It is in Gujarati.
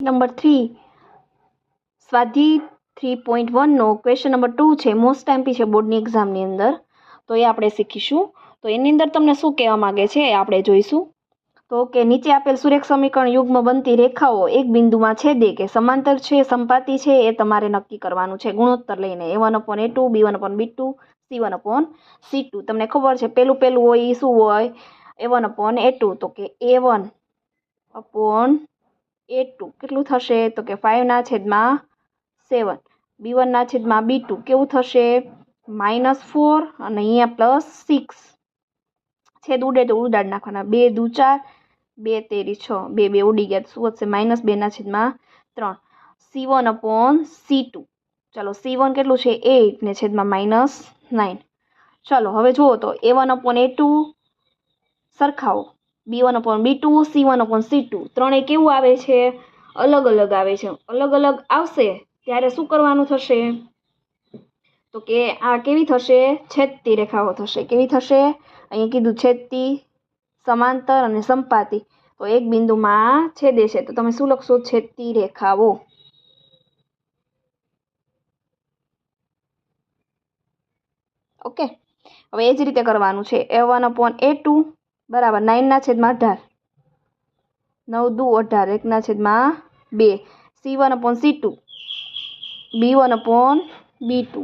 નંબર 3 સ્વાધ્યાય 3.1નો ક્વેશ્ચન નંબર 2 છે. મોસ્ટ એમપી છે બોર્ડની એક્ઝામની અંદર, તો એ આપણે શીખીશું. તો એની અંદર તમને શું કહેવા માંગે છે એ આપણે જોઈશું. તો કે નીચે આપેલ સુરેખ સમીકરણ યુગ્મ બનતી રેખાઓ એક બિંદુમાં છેદે કે સમાંતર છે, સંપાતી છે, એ તમારે નક્કી કરવાનું છે ગુણોત્તર લઈને. A1/A2, B1/B2, C1/C2. તમને ખબર છે પેલું હોય એ શું હોય? A1/A2. તો કે A1/A2 કેટલું થશે? તો કે 5/7. B1/B2 કેવું થશે? -4 અને અહીંયા +6. છેદ ઉડે તો ઉડાડ નાખવાના. 2 દુ 4, 2 તેરી 6, 2 ઉડી ગયા. શું વધશે? -2/3. C1/C2. ચાલો C1 કેટલું છે? 8 ને છેદમાં -9. ચાલો હવે જુઓ તો A1/A2 સરખાવો, B1/B2, C1/C2. ત્રણેય કેવું આવે છે? અલગ અલગ આવે છે. અલગ અલગ આવશે ત્યારે શું કરવાનું થશે? તો કે આ કેવી થશે? છેદતી રેખાઓ થશે. કેવી થશે? અહીંયા કીધું છેદતી, સમાંતર અને સંપાતી. તો એક બિંદુમાં છેદે છે તો તમે શું લખશો? છેદતી રેખાઓ. ઓકે, હવે એ જ રીતે કરવાનું છે. A1/A2 બરાબર 9/18. 9 દુ 18, 1/2. C1/C2, B1/B2